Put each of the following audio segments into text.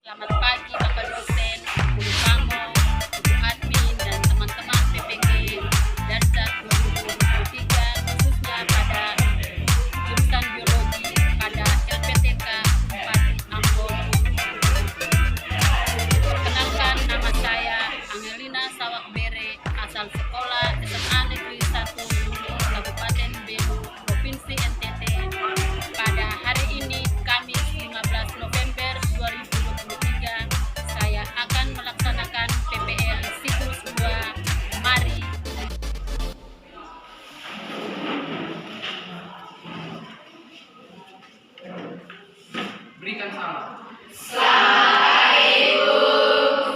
Selamat pagi Bapak dosen, guru kamu, guru admin, dan teman-teman PPG Dasar 2023 khususnya pada jurusan biologi pada LPTK Bupati Ambon. Perkenalkan, nama saya Angelina Sawakbere, asal sekolah SMA Negeri 1 Kabupaten Belu, Provinsi NTT. Pada hari ini Kamis 15 November 2023 saya akan melaksanakan PPL siklus 2. Mari berikan salam.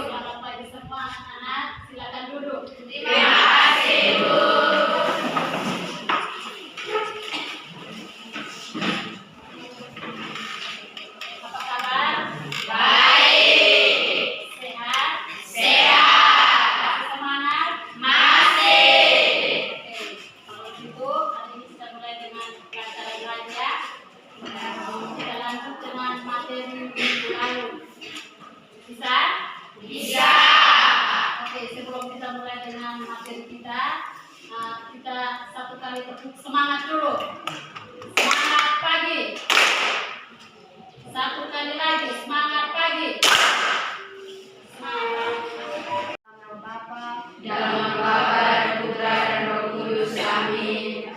selamat pagi semua anak-anak, silakan duduk. Terima kasih Bu. Apa kabar? Baik. Sehat? Sehat. Masih semangat? Masih. Oke, kalau gitu hari ini kita mulai dengan pelajaran belajar. Kita lanjut dengan materi minggu lalu. Bisa? Bisa. Oke, sebelum kita mulai dengan materi kita, kita satu kali tepuk semangat dulu. Semangat pagi. Satu kali lagi, semangat pagi. Semangat. Nama Bapa, Dalam Bapa dan Putra dan Roh Kudus, amin.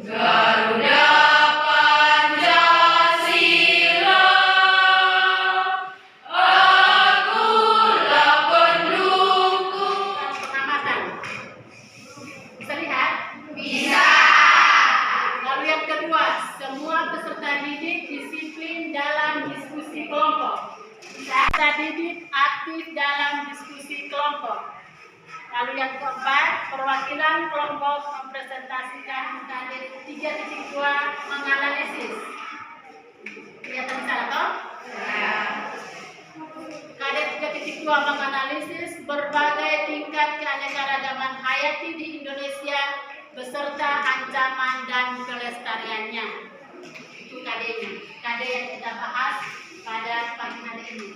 Garuda Pancasila, akulah pendukung. pengamatan. Bisa lihat? Bisa. Lalu yang kedua, semua peserta didik disiplin dalam diskusi kelompok. Peserta didik aktif dalam diskusi kelompok. Lalu yang keempat, perwakilan kelompok mempresentasikan KD 3.2 menganalisis. Kelihatan di sana toh? KD 3.2 menganalisis berbagai tingkat keanekaragaman hayati di Indonesia beserta ancaman dan kelestariannya. Itu KD-nya. KD yang kita bahas pada pagi hari ini.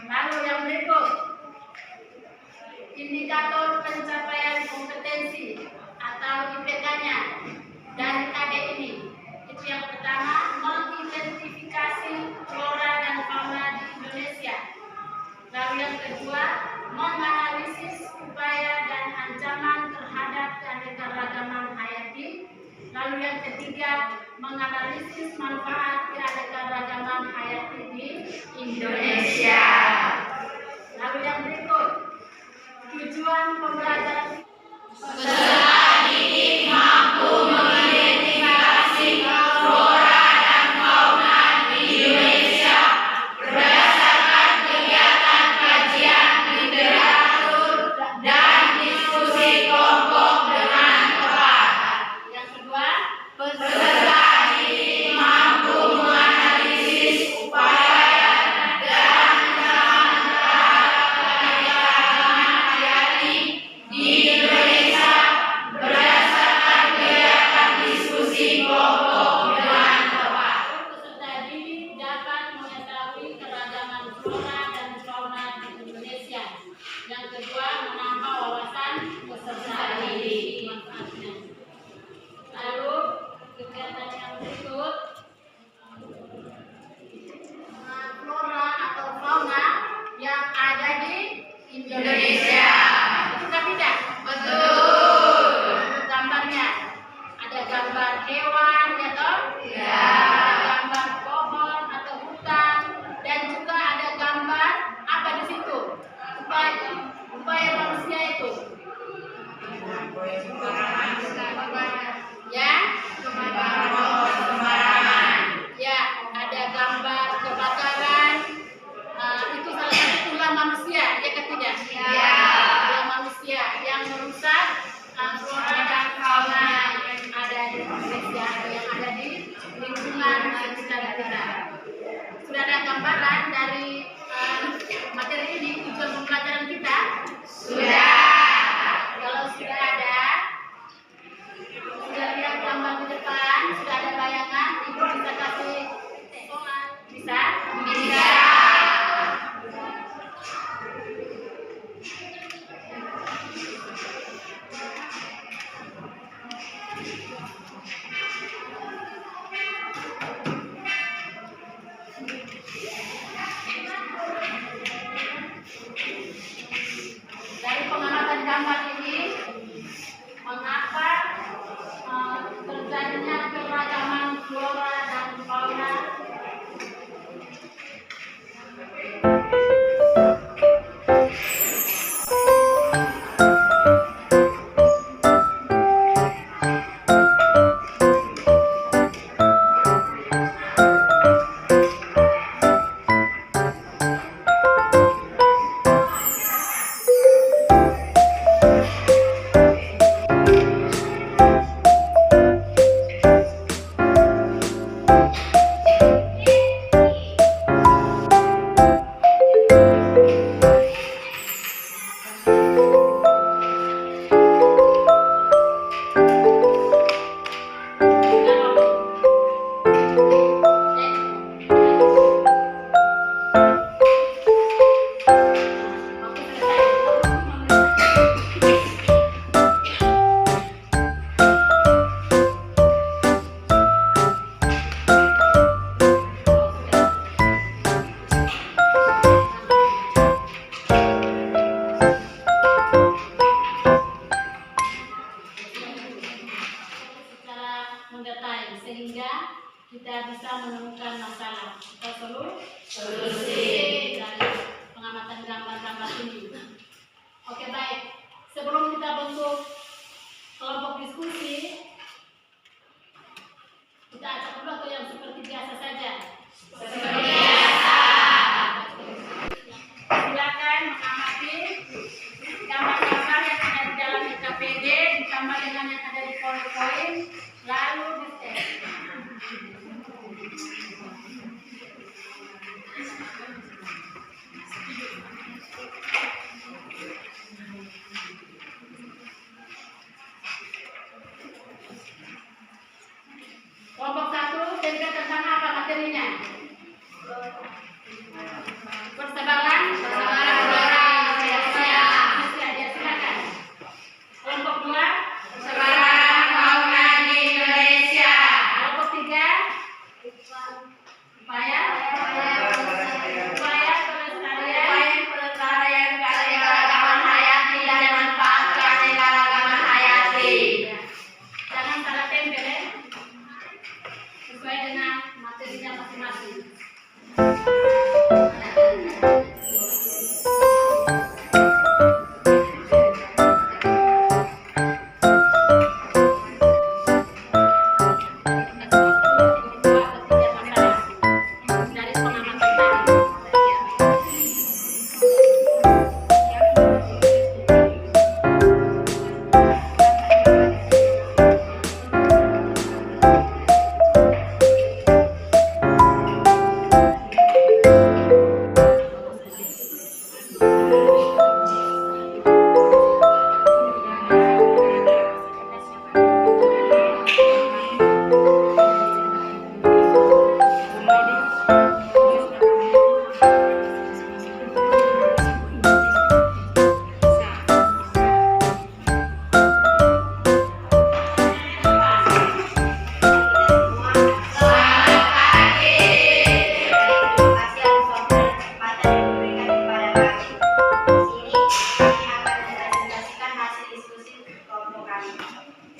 Lalu yang berikut, indikator pencapaian kompetensi atau IPK-nya dari KD ini. Itu yang pertama, mengidentifikasi flora dan fauna di Indonesia. Lalu yang kedua, menganalisis upaya dan ancaman terhadap keanekaragaman hayati. Lalu yang ketiga, menganalisis manfaat keanekaragaman hayati di Indonesia. Lalu yang berikut, tujuan pembelajaran. Peserta didik mampu mengidentifikasi flora dan fauna di Indonesia berdasarkan kegiatan kajian literatur dan diskusi kelompok dengan tepat. Yang kedua, Peserta didik mampu menganalisis upaya dan ancaman terhadap keanekaragaman hayati di Indonesia berdasarkan kegiatan diskusi kelompok dengan tepat. peserta didik dapat mengetahui keragaman flora dan fauna di Indonesia. Yang kedua, menambah wawasan peserta didik. Manfaatnya. Lalu kegiatan yang berikut, flora atau fauna yang ada di Indonesia. Betul tidak? Betul. Untuk gambarnya ada gambar hewan, ya toh? Ya. Ada gambar pohon atau hutan, dan juga ada gambar apa di situ? Upaya manusia itu. Ya, ya, ada gambar kebakaran. Itu salah satu ulah manusia, ya kan tidak? Ya. Ulah manusia yang merusak flora dan fauna yang ada di Indonesia atau yang ada di lingkungan sekitar kita. Sudah ada gambaran dari materi ini, tujuan pembelajaran kita? Sudah. Kalau sudah ada, sudah lihat gambar di depan. sehingga kita bisa menemukan masalah atau solusi dari pengamatan gambar-gambar ini. Oke, baik. Sebelum kita bentuk kelompok diskusi, kita acak dulu atau yang seperti biasa saja? Seperti biasa. Silakan mengamati gambar-gambar yang ada di dalam KPD ditambah dengan yang ada di PowerPoint, lalu di tes. Kelompok 1 cerita tentang apa materinya? Persebaran flora Indonesia. Ya, silakan. Kelompok 2 Persebaran fauna di Indonesia. kelompok 3 upaya Pelestarian keanekaragaman hayati dan manfaat keanekaragaman hayati. jangan salah tempel ya. Sesuai dengan materinya masing-masing. Dari pengamatan tadi.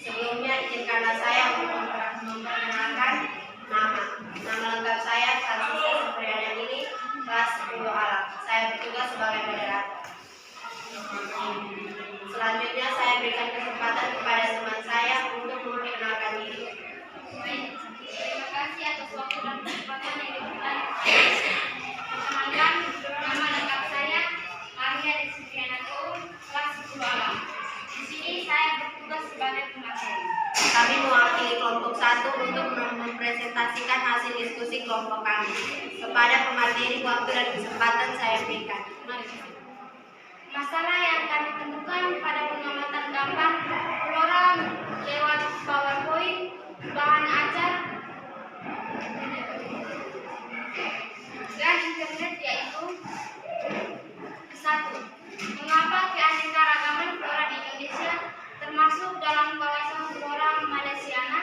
Sebelumnya izinkanlah saya untuk memperkenalkan nama lengkap saya Fransisa Supriyana ini, kelas 10 alam. Saya bertugas sebagai moderator. Selanjutnya saya berikan kesempatan kepada teman saya untuk memperkenalkan diri. Baik, terima kasih atas waktu dan kesempatan yang diberikan. Perkenalkan, nama lengkap saya Arya Desitriana Koun, kelas 10 alam. Di sini saya bertugas sebagai pemateri. Kami mewakili kelompok 1 untuk mempresentasikan hasil diskusi kelompok kami. Kepada pemateri, waktu dan kesempatan saya berikan. Mari. Masalah yang kami temukan pada pengamatan gambar flora lewat PowerPoint, bahan ajar, dan internet yaitu: 1. Mengapa keanekaragaman flora di Indonesia termasuk dalam kawasan flora Malaysiana?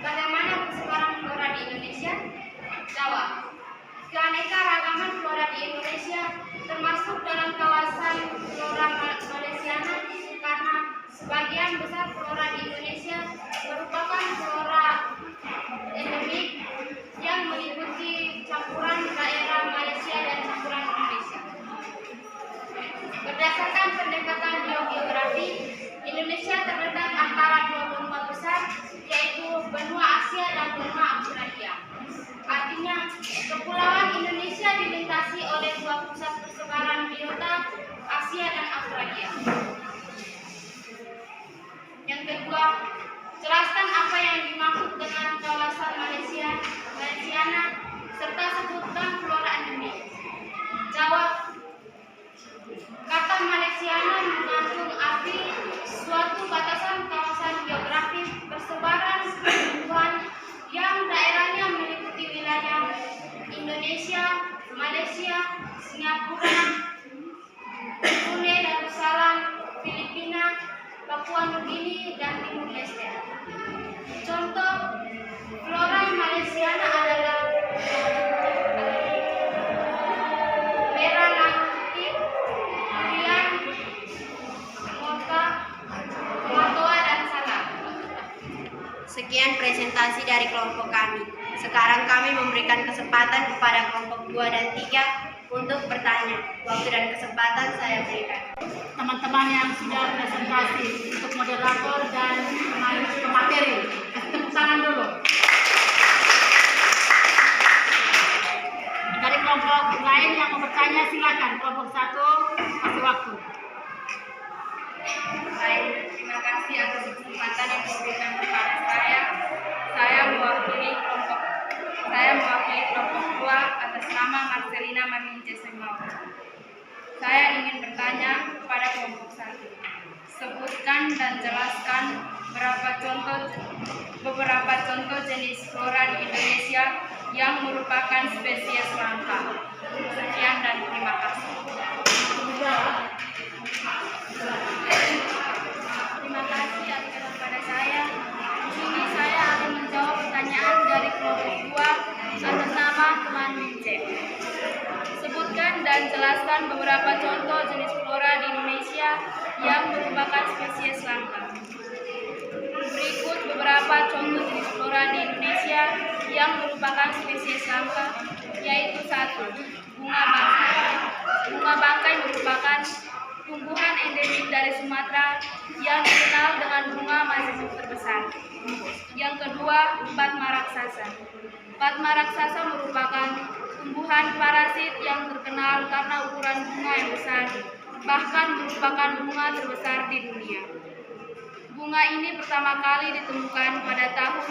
Bagaimana persebaran flora di Indonesia? Jawab. Keanekaragaman flora di Indonesia termasuk dalam kawasan flora Malaysiana karena sebagian besar flora di Indonesia merupakan flora endemik yang meliputi campuran daerah Malaysia dan campuran Indonesia. Berdasarkan pendekatan geografi, Indonesia terletak antara dua benua besar, yaitu benua Asia dan benua Australia. Artinya, kepulauan Indonesia dilintasi oleh dua pusat persebaran biota, Asia dan Australia. Yang kedua, jelaskan apa yang dimaksud dengan kawasan Malaysiana serta sebutkan flora endemik. Jawab. Kata Malaysiana mengandung arti suatu batasan kawasan geografis persebaran tumbuhan yang daerahnya meliputi wilayah Indonesia, Malaysia, Singapura, Brunei Darussalam, Filipina, Papua Nugini, dan Timur Leste. Contoh flora Malaysiana adalah merah lantik, durian, matoa, dan salam. Sekian presentasi dari kelompok kami. Sekarang kami memberikan kesempatan kepada kelompok 2 dan 3 untuk bertanya. Waktu dan kesempatan saya berikan. Teman-teman yang sudah presentasi untuk moderator dan pemateri, kasih tepuk tangan dulu. Dari kelompok lain yang mau bertanya silakan. Kelompok 1 kasih waktu. Baik, terima kasih atas kesempatan yang diberikan kepada saya. Saya mewakili kelompok 2 atas nama Marcelina Mamince Semau. Saya ingin bertanya kepada kelompok 1. Sebutkan dan jelaskan beberapa contoh jenis flora di Indonesia yang merupakan spesies langka. Sekian dan terima kasih. Terima kasih atas kepada saya. Di sini saya akan menjawab pertanyaan dari kelompok 2 atas nama teman Mince. Sebutkan dan jelaskan beberapa contoh jenis flora di Indonesia yang merupakan spesies langka. Berikut beberapa contoh jenis flora di Indonesia yang merupakan spesies langka, yaitu 1. Bunga bangkai. Bunga bangkai merupakan tumbuhan endemik dari Sumatera yang dikenal dengan bunga masih terbesar. Yang kedua, Padma raksasa. Padma raksasa merupakan tumbuhan parasit yang terkenal karena ukuran bunga yang besar, bahkan merupakan bunga terbesar di dunia. Bunga ini pertama kali ditemukan pada tahun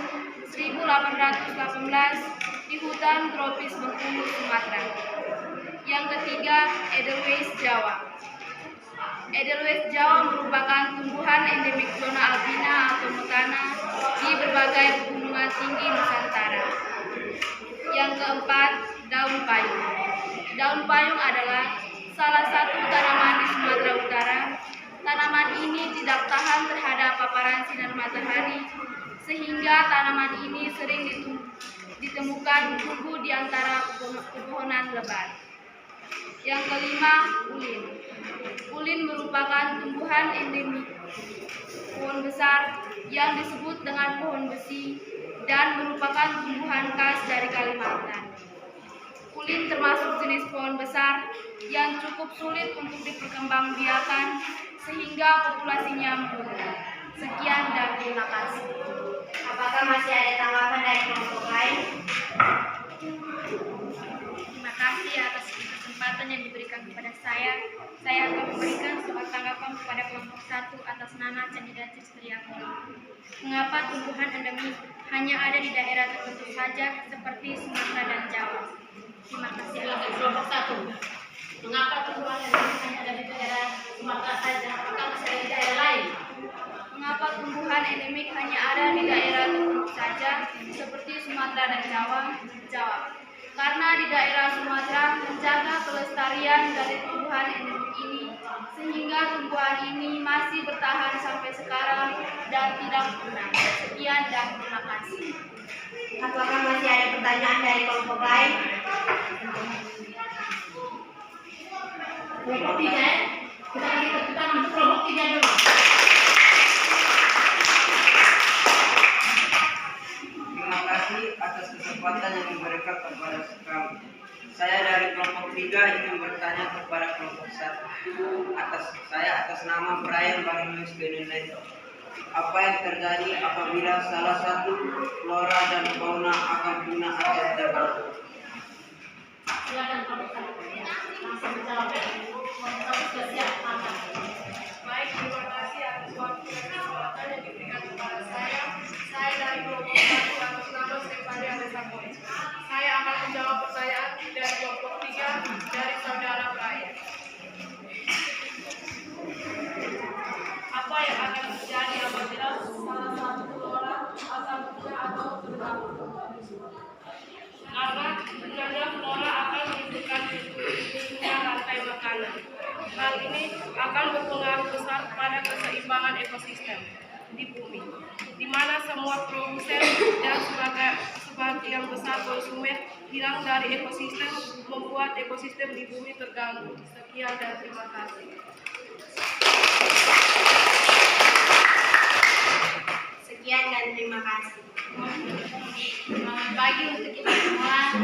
1818 di hutan tropis Bengkulu, Sumatera. Yang ketiga, Edelweiss Jawa. Edelweiss Jawa merupakan tumbuhan endemik zona alpina atau montana di berbagai pegunungan tinggi Nusantara. Yang keempat, daun payung. Daun payung adalah salah satu tanaman di Sumatera Utara. Tanaman ini tidak tahan terhadap paparan sinar matahari, sehingga tanaman ini sering ditemukan tumbuh di antara pepohonan lebat. Yang kelima, ulin. Ulin merupakan tumbuhan endemik pohon besar yang disebut dengan pohon besi dan merupakan tumbuhan khas dari Kalimantan. Ulin termasuk jenis pohon besar yang cukup sulit untuk diperkembangbiakan sehingga populasinya menurun. Sekian dan terima kasih. Apakah masih ada tanggapan dari kelompok lain? Terima kasih atas kesempatan yang diberikan kepada saya. Saya akan memberikan sebuah tanggapan kepada kelompok 1 atas nama Candida Cistriacoli. Mengapa tumbuhan endemik hanya ada di daerah tertentu saja seperti Sumatera dan Jawa? Terima kasih. Kelompok 1. Mengapa tumbuhan endemik hanya ada di daerah Sumatera saja? Apakah masih ada di daerah lain? Mengapa tumbuhan endemik hanya ada di daerah tertentu saja seperti Sumatera dan Jawa? Jawab. Karena di daerah Sumatera menjaga kelestarian dari tumbuhan endemik ini, sehingga tumbuhan ini masih bertahan sampai sekarang dan tidak punah. Sekian dan terima kasih. Apakah masih ada pertanyaan dari kelompok lain? Kelompok 3 ya? Kita kasih tepuk tangan untuk kelompok 3 dulu. Terima kasih atas kesempatan yang diberikan kepada kami. Saya dari kelompok 3 ingin bertanya kepada kelompok 1 atas nama Brian Barnabas Benedetto. Apa yang terjadi apabila salah satu flora dan fauna akan punah atau terganggu? Silakan kelompok 1. Langsung menjawab. Kelompok 1 sudah siap. Baik, terima kasih atas waktu dan kesempatan yang diberikan kepada saya. Saya dari kelompok 1 atas nama Stefania Besapoy. Saya akan menjawab pertanyaan dari kelompok 3 dari saudara Brian. Apa yang akan terjadi apabila salah satu flora akan punah atau terganggu? Karena gunanya flora akan menimbulkan tumbuhnya rantai makanan. Hal ini akan berpengaruh besar pada keseimbangan ekosistem di bumi, di mana semua produsen dan sebagian besar konsumen hilang dari ekosistem, membuat ekosistem di bumi terganggu. Sekian dan terima kasih. Sekian dan terima kasih. Selamat pagi untuk kita semua.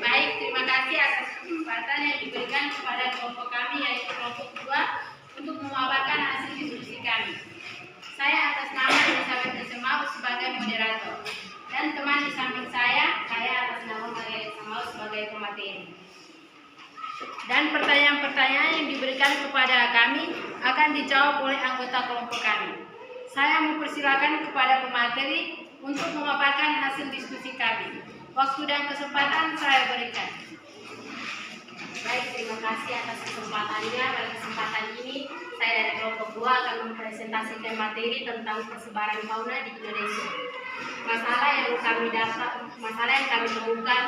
Baik, terima kasih atas kesempatan yang diberikan kepada kelompok kami yaitu kelompok 2 untuk memaparkan hasil diskusi kami. Saya atas nama Elizabeth Esemau sebagai moderator dan teman di samping saya atas nama Maria Esemau sebagai pemateri. Dan pertanyaan-pertanyaan yang diberikan kepada kami akan dijawab oleh anggota kelompok kami. Saya mempersilakan kepada pemateri untuk memaparkan hasil diskusi kami. Waktu dan kesempatan saya berikan. Baik, terima kasih atas kesempatannya. Pada kesempatan ini, saya dari kelompok 2 akan mempresentasikan materi tentang persebaran fauna di Indonesia. Masalah yang kami temukan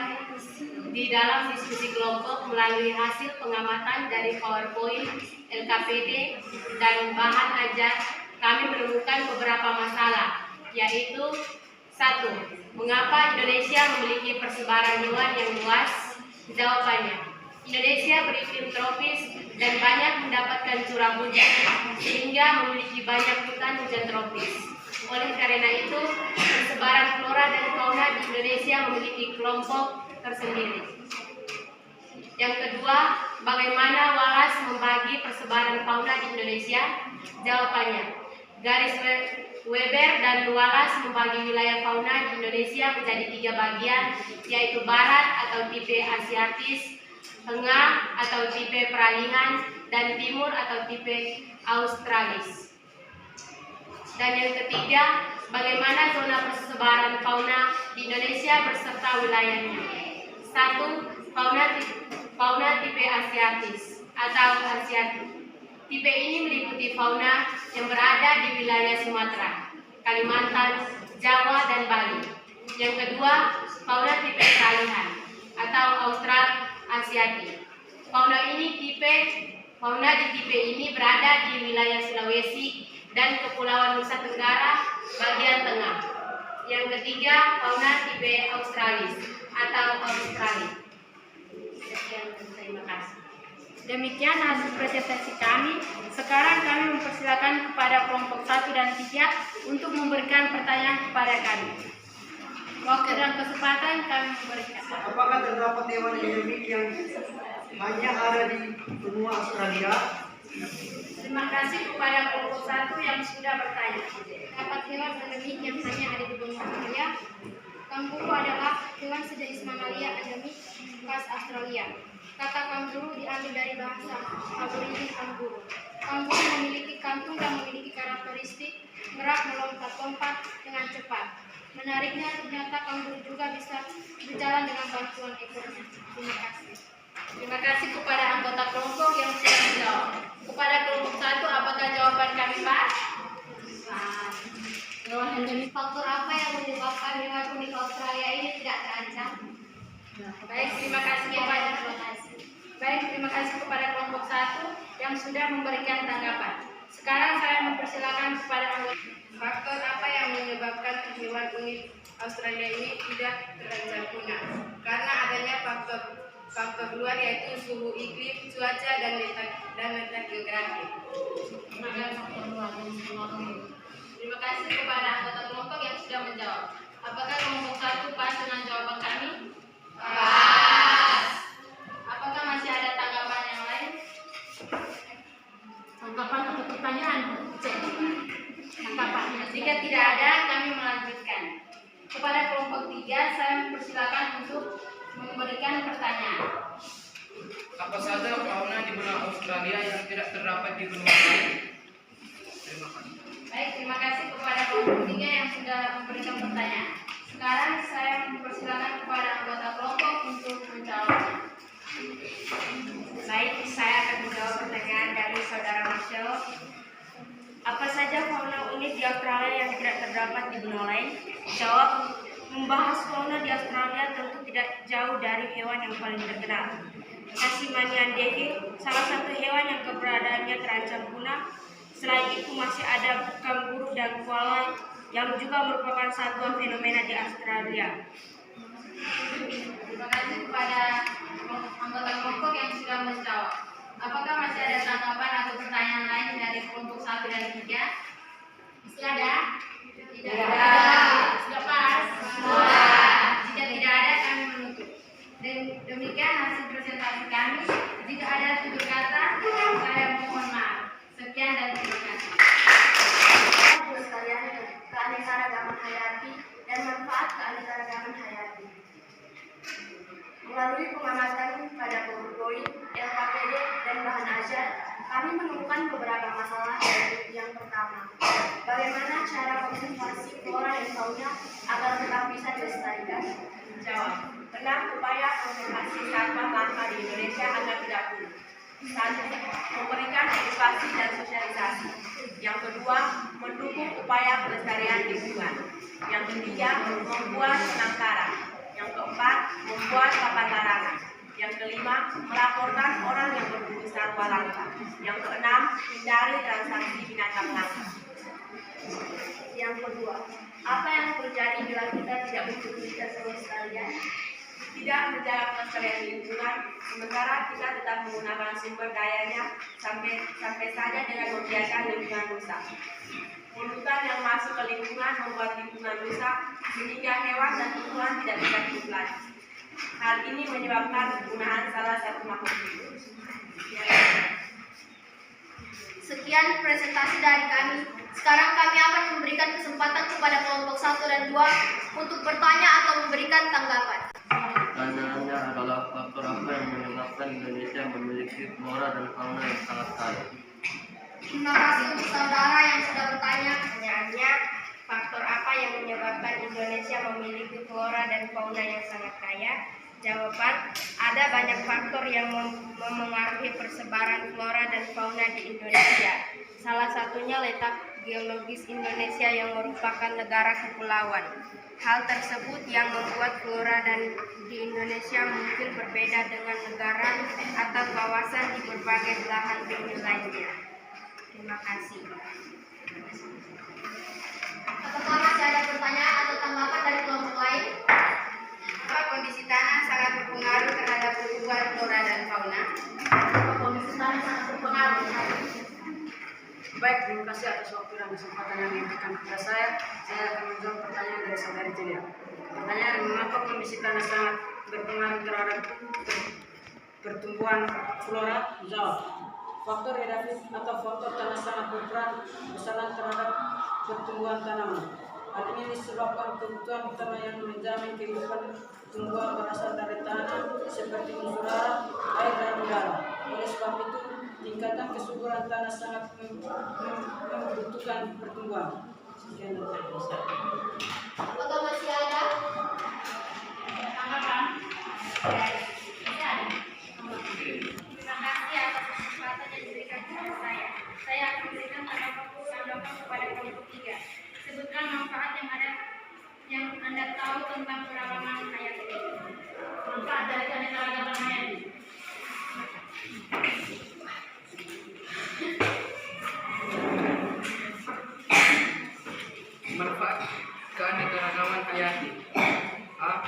di dalam diskusi kelompok melalui hasil pengamatan dari PowerPoint, LKPD, dan bahan ajar, kami menemukan beberapa masalah, yaitu 1. Mengapa Indonesia memiliki persebaran hewan yang luas? Jawabannya, Indonesia beriklim tropis dan banyak mendapatkan curah hujan, sehingga memiliki banyak hutan hujan tropis. Oleh karena itu, persebaran flora dan fauna di Indonesia memiliki kelompok tersendiri. Yang kedua, bagaimana Wallace membagi persebaran fauna di Indonesia? Jawabannya, garis Weber dan Wallace membagi wilayah fauna di Indonesia menjadi 3 bagian, yaitu barat atau tipe Asiatis, tengah atau tipe peralihan, dan timur atau tipe Australis. Dan yang ketiga, bagaimana zona persebaran fauna di Indonesia beserta wilayahnya. 1. Fauna tipe Asiatis atau Asiatic. Tipe ini meliputi fauna yang berada di wilayah Sumatera, Kalimantan, Jawa, dan Bali. Yang kedua, fauna tipe peralihan atau Austral Asiatic. Fauna di tipe ini berada di wilayah Sulawesi dan Kepulauan Nusa Tenggara bagian tengah. Yang ketiga, fauna tipe Australis atau Australia. Sekian, terima kasih. Demikian hasil presentasi kami. Sekarang kami mempersilakan kepada kelompok 1 dan 3 untuk memberikan pertanyaan kepada kami. Waktu dan kesempatan kami memberikan. Apakah terdapat hewan endemik yang hanya ada di benua Australia? Terima kasih kepada kelompok 1 yang sudah bertanya. Terdapat hewan endemik yang hanya ada di benua Australia. Kanguru adalah hewan sejenis mamalia endemik khas Australia. Kata kanguru diambil dari bahasa Aborigin kanguru. Kanguru memiliki kantung dan memiliki karakteristik gerak melompat-lompat dengan cepat. Menariknya, ternyata kanguru juga bisa berjalan dengan bantuan ekornya. Terima kasih. Terima kasih kepada anggota kelompok yang sudah menjawab. Kepada kelompok 1, apakah jawaban kami Pak? Hewan endemik, faktor apa yang menyebabkan hewan unik Australia ini tidak terancam? Baik, terima kasih kepada terima kasih kepada kelompok 1 yang sudah memberikan tanggapan. Sekarang saya mempersilakan kepada anggota. Faktor apa yang menyebabkan hewan unik Australia ini tidak terancam punah? Karena adanya faktor luar yaitu suhu iklim, cuaca, dan letak geografi. Terima kasih kepada anggota kelompok yang sudah menjawab. Apakah kelompok 1 pas dengan jawaban kami? Pas. Apakah masih ada tanggapan yang lain? Tanggapan atau pertanyaan? Tanggapan. Jika tidak ada, kami melanjutkan. Kepada kelompok 3, saya mempersilakan untuk memberikan pertanyaan. Apa saja fauna di benua Australia yang tidak terdapat di benua lain? Terima kasih. Baik, terima kasih kepada kelompok 3 yang sudah memberikan pertanyaan. Sekarang saya mempersilakan kepada anggota kelompok untuk menjawabnya. Baik, saya akan menjawab pertanyaan dari saudara Marcelo. Apa saja fauna unik di Australia yang tidak terdapat di benua lain? Jawab, membahas fauna di Australia tentu tidak jauh dari hewan yang paling terkenal. Tasmanian devil, salah satu hewan yang keberadaannya terancam punah. Selain itu masih ada kanguru dan koala yang juga merupakan satwa fenomena di Australia. Terima kasih kepada anggota kelompok yang sudah menjawab. Apakah masih ada tanggapan atau pertanyaan lain dari kelompok 1 dan 3? Masih ada? Tidak Sudah pas? Jika tidak ada, kami menutup. Demikian hasil presentasi kami. Jika ada tutur kata, saya mohon maaf. Sekian dan terima kasih. Bapak sekalian, keanekaragaman hayati dan manfaat keanekaragaman hayati. Melalui pengamatan pada PowerPoint, LKPD, dan bahan ajar, kami menemukan beberapa masalah. Yang pertama, bagaimana cara konservasi flora dan fauna agar tetap bisa dilestarikan? Jawab. 6. Upaya konservasi satwa langka di Indonesia agar tidak punah. 1. Memberikan edukasi dan sosialisasi. Yang kedua, mendukung upaya pelestarian lingkungan. Yang ketiga, membuat penangkaran. Yang keempat, membuat papan larangan. Yang kelima, melaporkan orang yang berburu satwa langka. Yang keenam, hindari transaksi binatang langka. Yang kedua, apa yang terjadi bila kita tidak memperdulikan kelestarian? Tidak menjaga kelestarian lingkungan, sementara kita tetap menggunakan sumber dayanya sampai saja dengan membiarkan lingkungan rusak. Polutan yang masuk ke lingkungan membuat lingkungan rusak sehingga hewan dan tumbuhan tidak bisa hidup lagi. Hal ini menyebabkan penggunaan salah satu makhluk hidup. Sekian presentasi dari kami. Sekarang kami akan memberikan kesempatan kepada kelompok 1 dan 2 untuk bertanya atau memberikan tanggapan. Pertanyaannya adalah faktor apa yang menyebabkan Indonesia memiliki flora dan fauna yang sangat kaya? Terima kasih untuk saudara yang sudah bertanya. Pertanyaannya, faktor apa yang menyebabkan Indonesia memiliki flora dan fauna yang sangat kaya? Jawaban, ada banyak faktor yang memengaruhi persebaran flora dan fauna di Indonesia. Salah satunya letak geologis Indonesia yang merupakan negara kepulauan. Hal tersebut yang membuat flora dan di Indonesia mungkin berbeda dengan negara atau kawasan di berbagai belahan bumi lainnya. Terima kasih. Apakah masih ada pertanyaan atau tanggapan dari kelompok lain? Kondisi tanah sangat berpengaruh terhadap pertumbuhan flora dan fauna. Kondisi tanah sangat berpengaruh. Baik, terima kasih atas waktu dan kesempatan yang diberikan kepada saya. Saya akan menjawab pertanyaan dari saudari Celia. Pertanyaan, mengapa kondisi tanah sangat berpengaruh terhadap pertumbuhan flora? Jawab. Faktor geografis atau faktor tanah sangat berperan besar terhadap pertumbuhan tanaman. Hal ini disebabkan kebutuhan tanah yang menjamin kehidupan tumbuhan berasal dari tanah seperti unsur hara, air, dan udara. Oleh sebab itu, tingkatan kesuburan tanah sangat membutuhkan pertumbuhan. Sekian dan terima kasih. Apakah masih ada Tanggapan? Terima kasih atas kesempatan yang diberikan kepada saya. Saya akan memberikan tanggapan kepada kelompok 3. Sebutkan manfaat yang Anda tahu tentang keragaman hayati. Manfaat dari keanekaragaman hayati. Manfaat keanekaragaman hayati. A.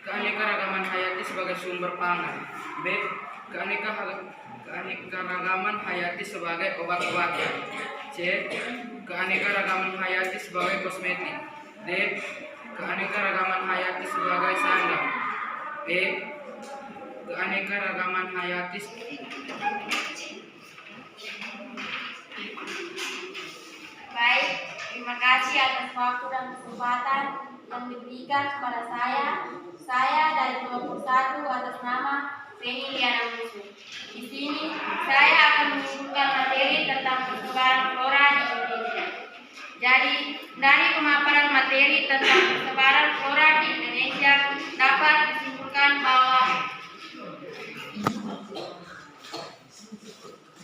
Keanekaragaman hayati sebagai sumber pangan. B. Keanekaragaman hayati sebagai obat-obatan. C. Keanekaragaman hayati sebagai kosmetik. D. Keanekaragaman hayati sebagai sandang. E. Keanekaragaman hayati. Baik, terima kasih atas waktu dan kesempatan yang diberikan kepada saya. Saya dari kelompok 1 atas nama Feni Liana Musu. Di sini saya akan mengumpulkan materi tentang persebaran flora di Indonesia. Jadi, dari pemaparan materi tentang persebaran flora di Indonesia dapat disimpulkan bahwa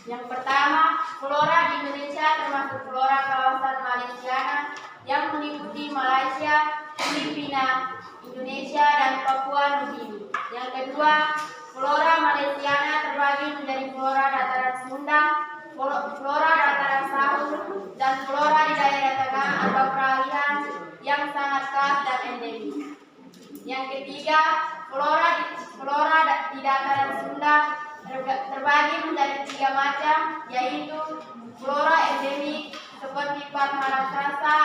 yang pertama, flora di Indonesia termasuk flora kawasan Malaysiana yang meliputi Malaysia, Filipina, Indonesia, dan Papua Nugini. Yang kedua, flora Malaysiana terbagi menjadi flora dataran Sunda, flora dataran Sahul, dan flora di daerah tengah atau peralihan yang sangat khas dan endemis. Yang ketiga, flora di dataran Sunda terbagi menjadi 3 macam, yaitu flora endemik, seperti palma raksasa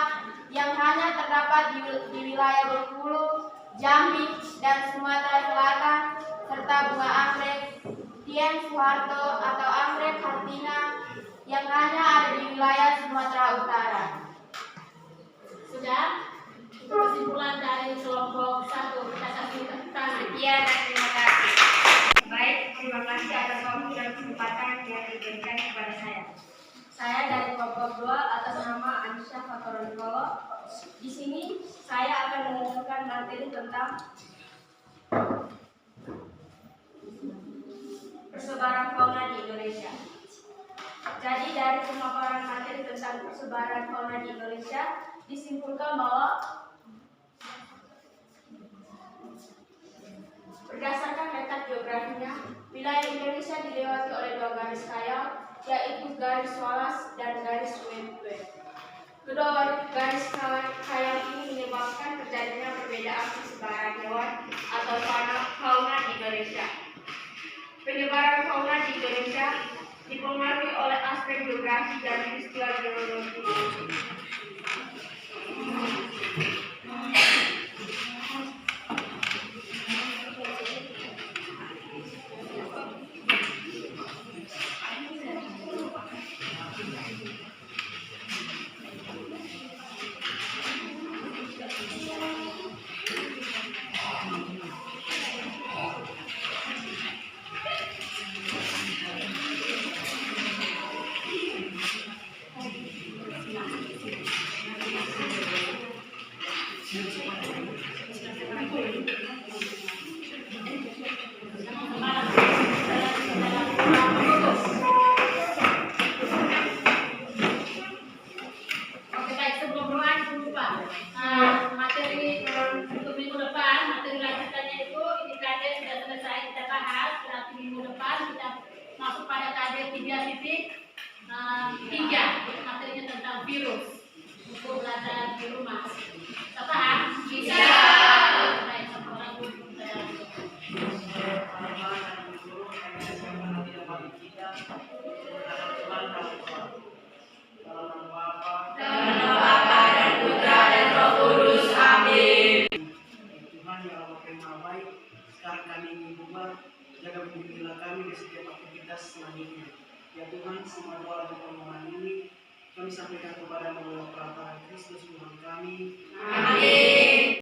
yang hanya terdapat di wilayah Bengkulu, Jambi, dan Sumatera Selatan, serta bunga anggrek Dian Soeharto atau anggrek Hartina yang hanya ada di wilayah Sumatera Utara. Sudah? Itu kesimpulan dari kelompok 1. Kita kasih tepuk tangan. Sekian dan terima kasih. Baik, terima kasih atas waktu dan kesempatan yang diberikan kepada saya. Saya dari kelompok 2 atas nama Anissa Fatoronipolo. Di sini saya akan menunjukkan materi tentang persebaran fauna di Indonesia. Jadi dari pemaparan materi tentang persebaran fauna di Indonesia disimpulkan bahwa berdasarkan letak geografinya, wilayah Indonesia dilewati oleh 2 garis khayal, yaitu garis Wallace dan garis Wentworth. Kedua garis khayal ini menyebabkan terjadinya perbedaan persebaran hewan atau fauna di Indonesia. Penyebaran fauna di Indonesia dipengaruhi oleh aspek geografi dan peristiwa geologi. Oke, baik, sebelum doa dulu Pak. Materi untuk minggu depan, materi lanjutannya itu ini KD sudah selesai kita bahas. Berarti minggu depan kita masuk pada KD 3.3. Materinya tentang virus. Untuk belajar di rumah. Kita paham? Bisa. Baik, satu orang dulu. Tuhan yang amat yang maha baik, sekarang kami ingin berdoa, jaga bimbinglah kami di setiap aktivitas selanjutnya. Ya Tuhan, semua doa dan permohonan ini kami sampaikan kepada melalui perantara Kristus Tuhan kami. Amin.